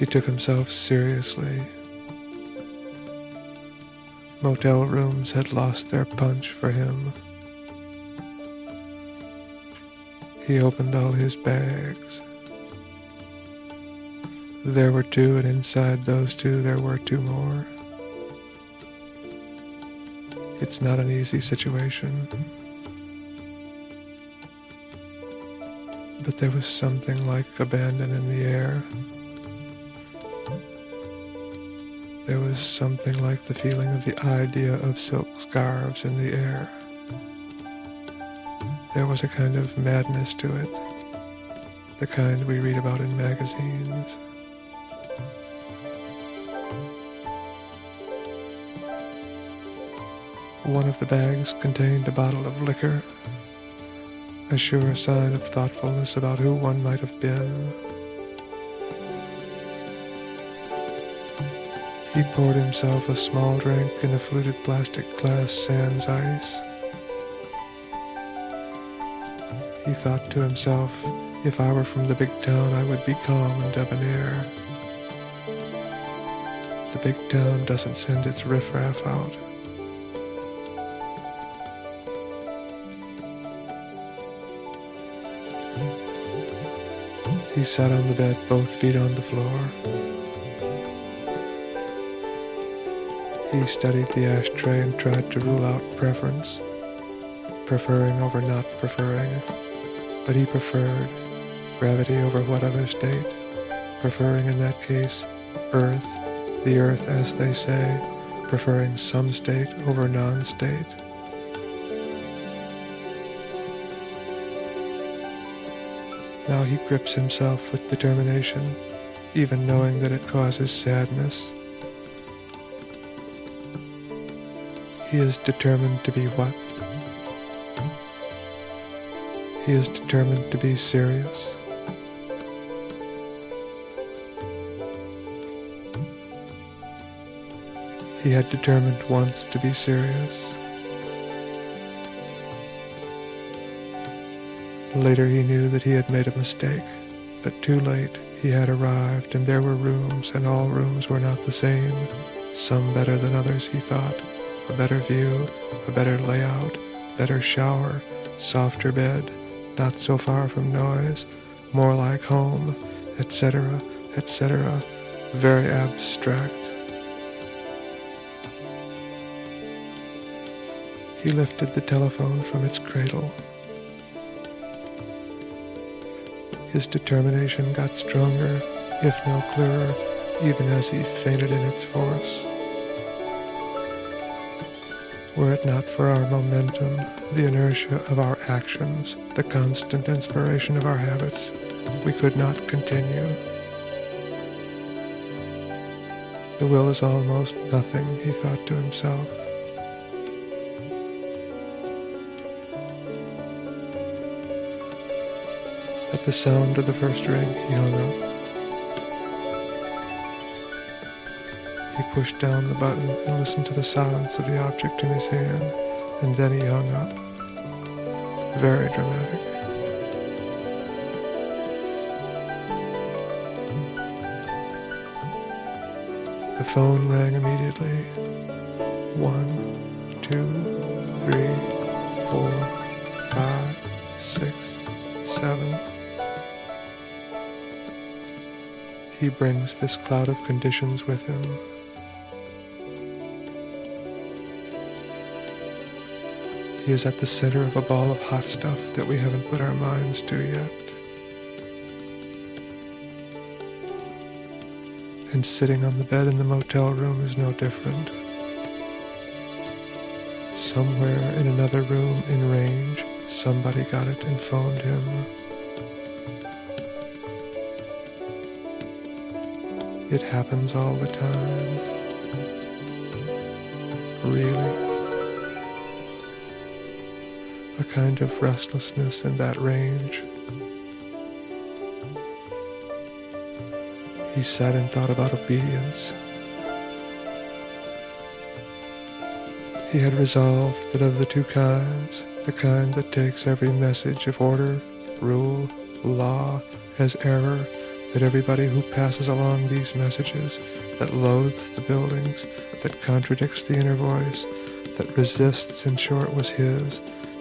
He took himself seriously. Motel rooms had lost their punch for him. He opened all his bags. There were 2, and inside those 2 there were 2 more. It's not an easy situation. But there was something like abandon in the air. There was something like the feeling of the idea of silk scarves in the air. There was a kind of madness to it, the kind we read about in magazines. One of the bags contained a bottle of liquor, a sure sign of thoughtfulness about who one might have been. He poured himself a small drink in a fluted plastic glass sans ice. He thought to himself, if I were from the big town, I would be calm and debonair. The big town doesn't send its riffraff out. He sat on the bed, both feet on the floor. He studied the ashtray and tried to rule out preference, preferring over not preferring. But he preferred gravity over what other state, preferring in that case earth, the earth as they say, preferring some state over non-state. Now he grips himself with determination, even knowing that it causes sadness. He is determined to be what? He is determined to be serious. He had determined once to be serious. Later he knew that he had made a mistake, but too late he had arrived, and there were rooms, and all rooms were not the same. Some better than others, he thought. A better view, a better layout, better shower, softer bed, not so far from noise, more like home, etc., etc., very abstract. He lifted the telephone from its cradle. His determination got stronger, if no clearer, even as he fainted in its force. Were it not for our momentum, the inertia of our actions, the constant inspiration of our habits, we could not continue. The will is almost nothing, he thought to himself. At the sound of the first ring, he hung up. He pushed down the button and listened to the silence of the object in his hand, and then he hung up. Very dramatic. The phone rang immediately. 1, 2, 3, 4, 5, 6, 7. He brings this cloud of conditions with him. He is at the center of a ball of hot stuff that we haven't put our minds to yet. And sitting on the bed in the motel room is no different. Somewhere in another room in range, somebody got it and phoned him. It happens all the time. Really. A kind of restlessness in that range. He sat and thought about obedience. He had resolved that of the two kinds, the kind that takes every message of order, rule, law as error, that everybody who passes along these messages, that loathes the buildings, that contradicts the inner voice, that resists, in short, was his,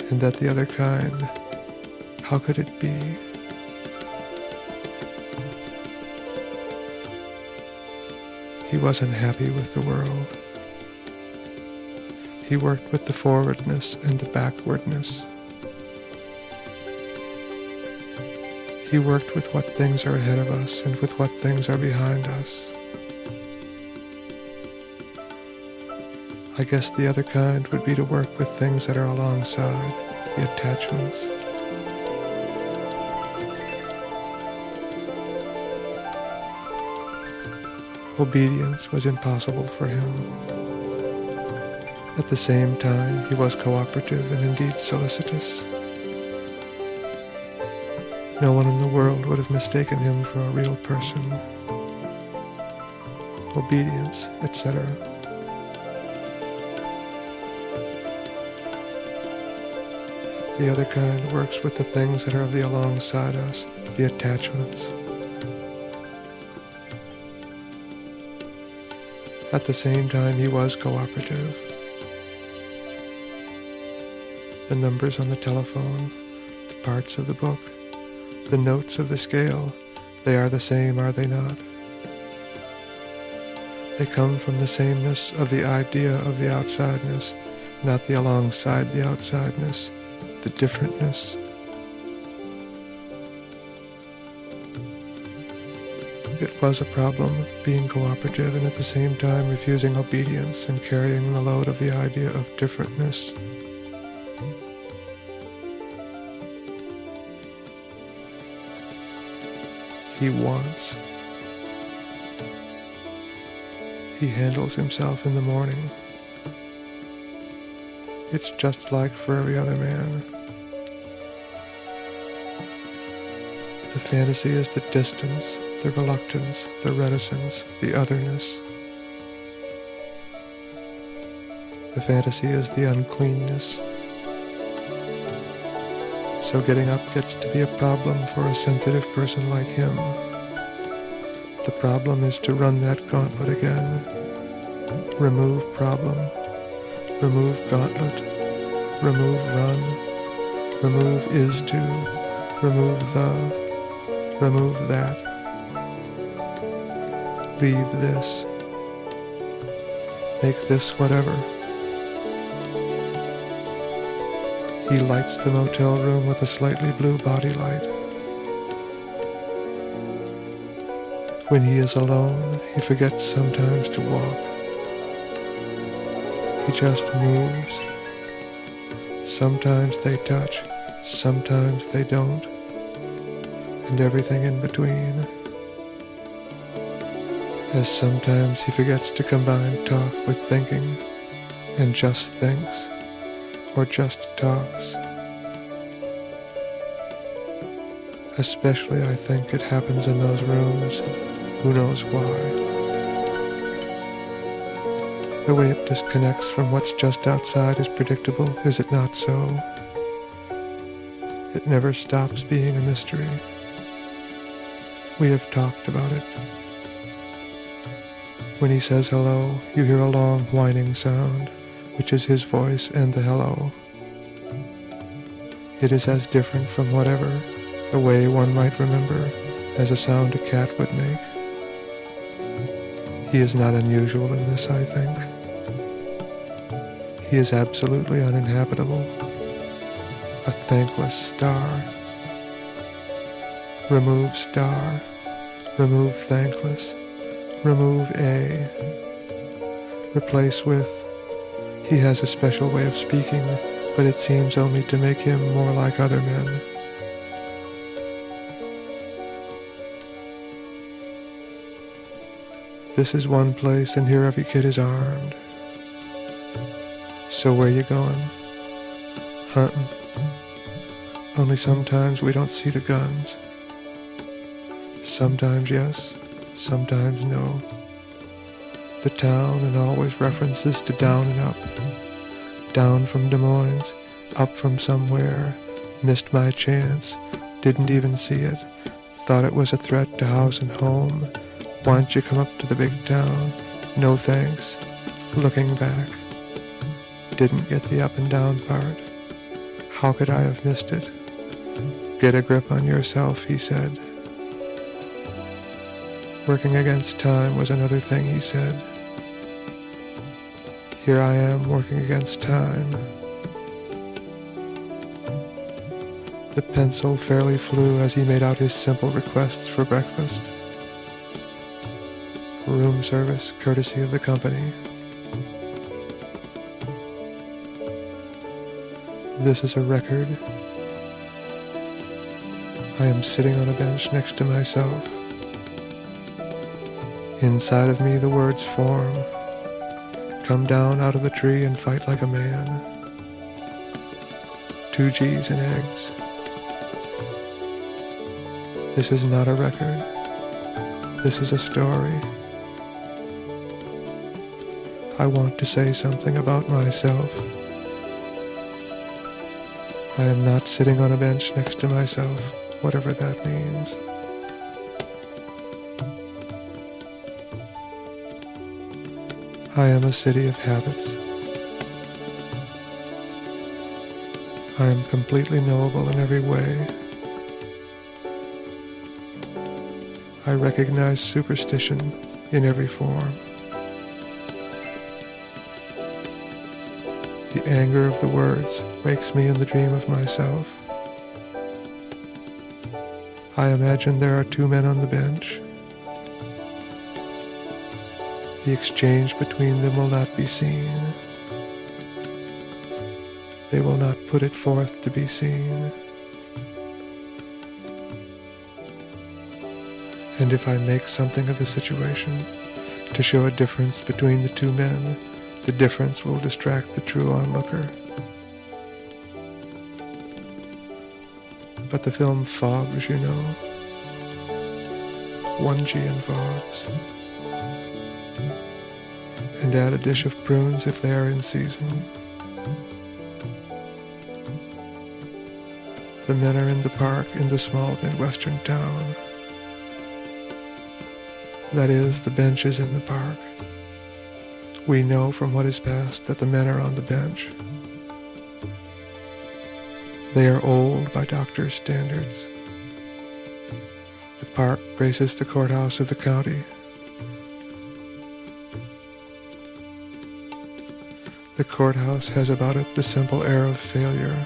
and that the other kind, how could it be? He wasn't happy with the world. He worked with the forwardness and the backwardness. He worked with what things are ahead of us and with what things are behind us. I guess the other kind would be to work with things that are alongside, the attachments. Obedience was impossible for him. At the same time, he was cooperative and indeed solicitous. No one in the world would have mistaken him for a real person. Obedience, etc. The other kind works with the things that are of the alongside us, the attachments. At the same time, he was cooperative. The numbers on the telephone, the parts of the book, the notes of the scale, they are the same, are they not? They come from the sameness of the idea of the outsideness, not the alongside the outsideness, the differentness. It was a problem being cooperative and at the same time refusing obedience and carrying the load of the idea of differentness. He wants. He handles himself in the morning. It's just like for every other man. The fantasy is the distance, the reluctance, the reticence, the otherness. The fantasy is the uncleanness. So getting up gets to be a problem for a sensitive person like him. The problem is to run that gauntlet again. Remove problem. Remove gauntlet. Remove run. Remove is to. Remove the. Remove that. Leave this. Make this whatever. He lights the motel room with a slightly blue body light. When he is alone, he forgets sometimes to walk. He just moves. Sometimes they touch, sometimes they don't, and everything in between. As sometimes he forgets to combine talk with thinking, and just thinks, or just talks. Especially, I think, it happens in those rooms. Who knows why? The way it disconnects from what's just outside is predictable, is it not so? It never stops being a mystery. We have talked about it. When he says hello, you hear a long whining sound, which is his voice and the hello. It is as different from whatever, the way one might remember, as a sound a cat would make. He is not unusual in this, I think. He is absolutely uninhabitable. A thankless star. Remove star. Remove thankless. Remove a. Replace with. He has a special way of speaking, but it seems only to make him more like other men. This is one place, and here every kid is armed. So where you going? Hunting. Only sometimes we don't see the guns. Sometimes yes, sometimes no. The town and always references to down and up. Down from Des Moines, up from somewhere, missed my chance, didn't even see it, Thought it was a threat to house and home. Why don't you come up to the big town? No thanks. Looking back. Didn't get the up and down part. How could I have missed it? Get a grip on yourself, he said. Working against time was another thing he said. Here I am working against time. The pencil fairly flew as he made out his simple requests for breakfast. Room service, courtesy of the company. This is a record. I am sitting on a bench next to myself. Inside of me the words form. Come down out of the tree and fight like a man. 2 G's and eggs. This is not a record. This is a story. I want to say something about myself. I am not sitting on a bench next to myself, whatever that means. I am a city of habits. I am completely knowable in every way. I recognize superstition in every form. The anger of the words wakes me in the dream of myself. I imagine there are 2 men on the bench. The exchange between them will not be seen. They will not put it forth to be seen. And if I make something of the situation to show a difference between the 2 men, the difference will distract the true onlooker. But the film fogs, you know. 1 G in fogs. And add a dish of prunes if they are in season. The men are in the park in the small Midwestern town. That is, the bench is in the park. We know from what is past that the men are on the bench. They are old by doctor's standards. The park graces the courthouse of the county. The courthouse has about it the simple air of failure.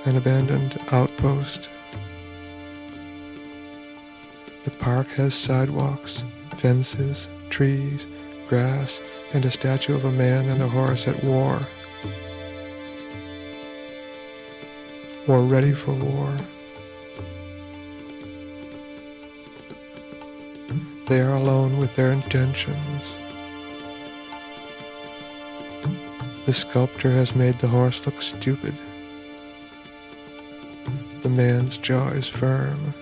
An abandoned outpost. The park has sidewalks, fences, trees, grass, and a statue of a man and a horse at war. Or ready for war. They are alone with their intentions. The sculptor has made the horse look stupid. The man's jaw is firm.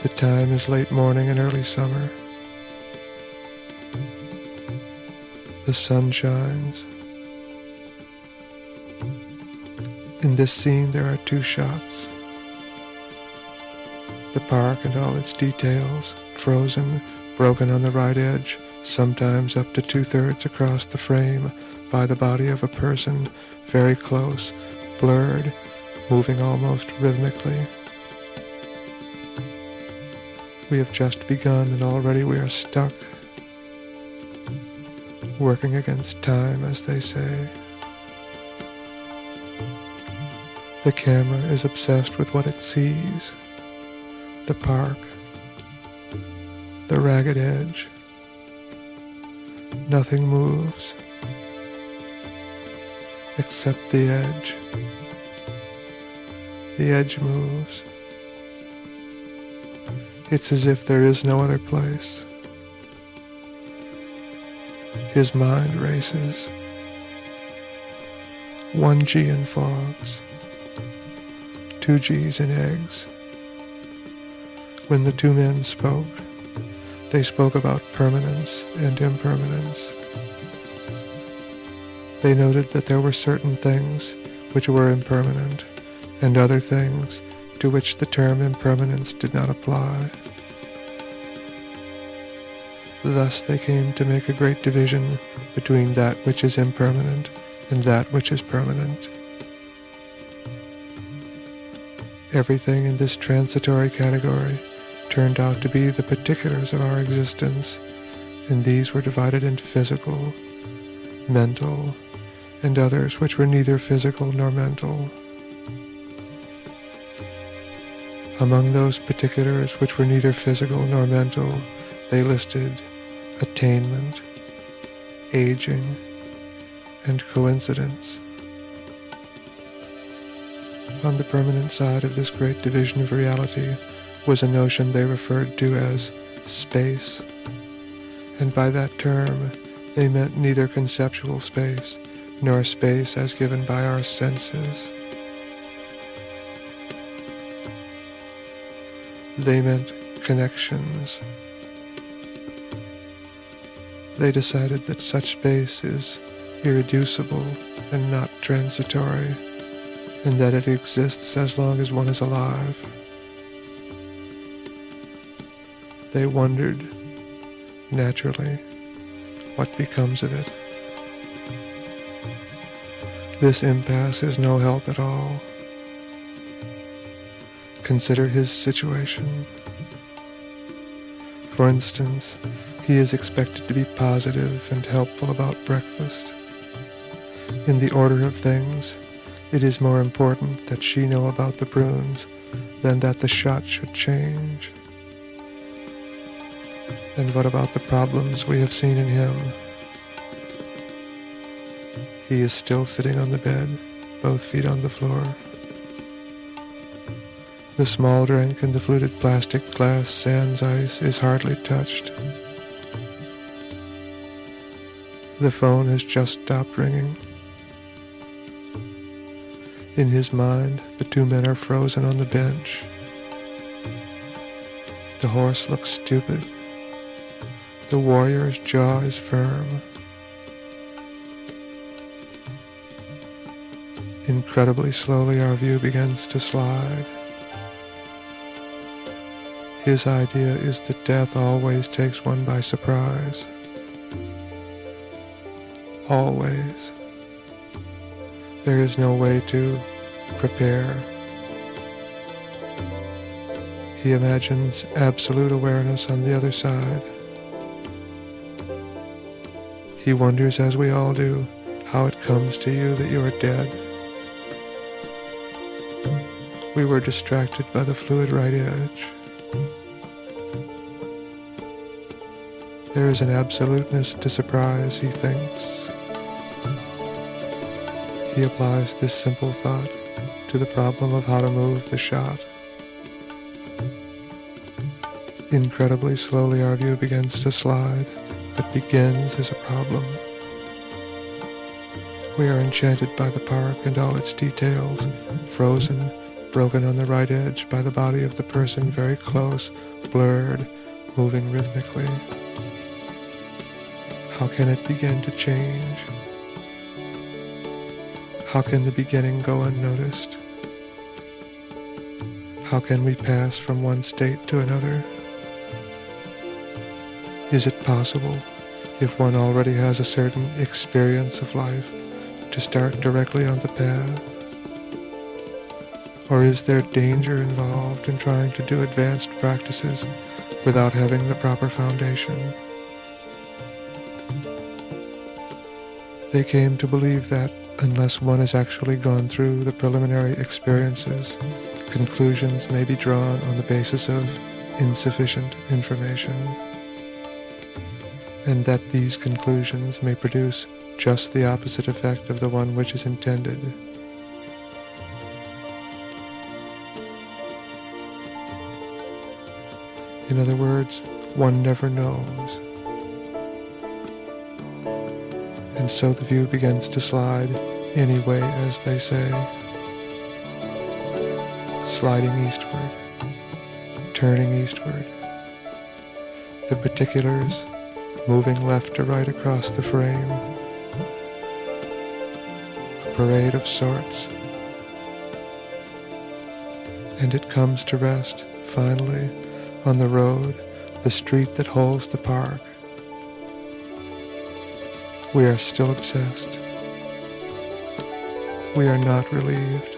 The time is late morning and early summer. The sun shines. In this scene there are 2 shots. The park and all its details, frozen, broken on the right edge, sometimes up to 2/3 across the frame, by the body of a person, very close, blurred, moving almost rhythmically. We have just begun and already we are stuck, working against time, as they say. The camera is obsessed with what it sees. The park, the ragged edge. Nothing moves except the edge. The edge moves. It's as if there is no other place. His mind races. 1 G in fogs. 2 G's in eggs. When the 2 men spoke, they spoke about permanence and impermanence. They noted that there were certain things which were impermanent, and other things to which the term impermanence did not apply. Thus they came to make a great division between that which is impermanent and that which is permanent. Everything in this transitory category turned out to be the particulars of our existence, and these were divided into physical, mental, and others which were neither physical nor mental. Among those particulars which were neither physical nor mental, they listed attainment, aging, and coincidence. On the permanent side of this great division of reality was a notion they referred to as space, and by that term they meant neither conceptual space nor space as given by our senses. They meant connections. They decided that such space is irreducible and not transitory, and that it exists as long as one is alive. They wondered, naturally, what becomes of it. This impasse is no help at all. Consider his situation. For instance, he is expected to be positive and helpful about breakfast. In the order of things, it is more important that she know about the prunes than that the shot should change. And what about the problems we have seen in him? He is still sitting on the bed, both feet on the floor. The small drink in the fluted plastic glass sans ice is hardly touched. The phone has just stopped ringing. In his mind, the two men are frozen on the bench. The horse looks stupid. The warrior's jaw is firm. Incredibly slowly our view begins to slide. His idea is that death always takes one by surprise. Always. There is no way to prepare. He imagines absolute awareness on the other side. He wonders, as we all do, how it comes to you that you are dead. We were distracted by the fluid right edge. There is an absoluteness to surprise, he thinks. He applies this simple thought to the problem of how to move the shot. Incredibly slowly our view begins to slide, but begins as a problem. We are enchanted by the park and all its details, frozen, broken on the right edge by the body of the person very close, blurred, moving rhythmically. How can it begin to change? How can the beginning go unnoticed? How can we pass from one state to another? Is it possible, if one already has a certain experience of life, to start directly on the path? Or is there danger involved in trying to do advanced practices without having the proper foundation? They came to believe that unless one has actually gone through the preliminary experiences, conclusions may be drawn on the basis of insufficient information, and that these conclusions may produce just the opposite effect of the one which is intended. In other words, one never knows. And so the view begins to slide anyway, as they say, sliding eastward, turning eastward. The particulars moving left to right across the frame. A parade of sorts And it comes to rest, finally, on the road, the street that holds the park. We are still obsessed. We are not relieved.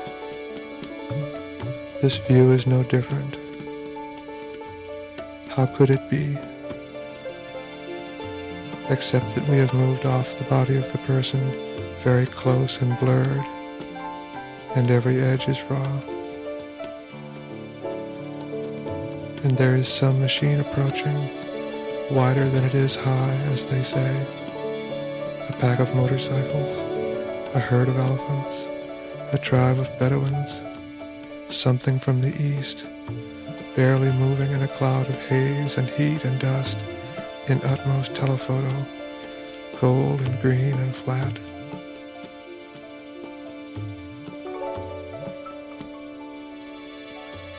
This view is no different. How could it be? Except that we have moved off the body of the person very close and blurred, and every edge is raw. And there is some machine approaching, wider than it is high, as they say. A pack of motorcycles, a herd of elephants, a tribe of Bedouins, something from the east, barely moving in a cloud of haze and heat and dust, in utmost telephoto, gold and green and flat.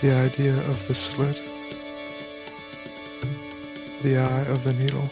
The idea of the slit, the eye of the needle.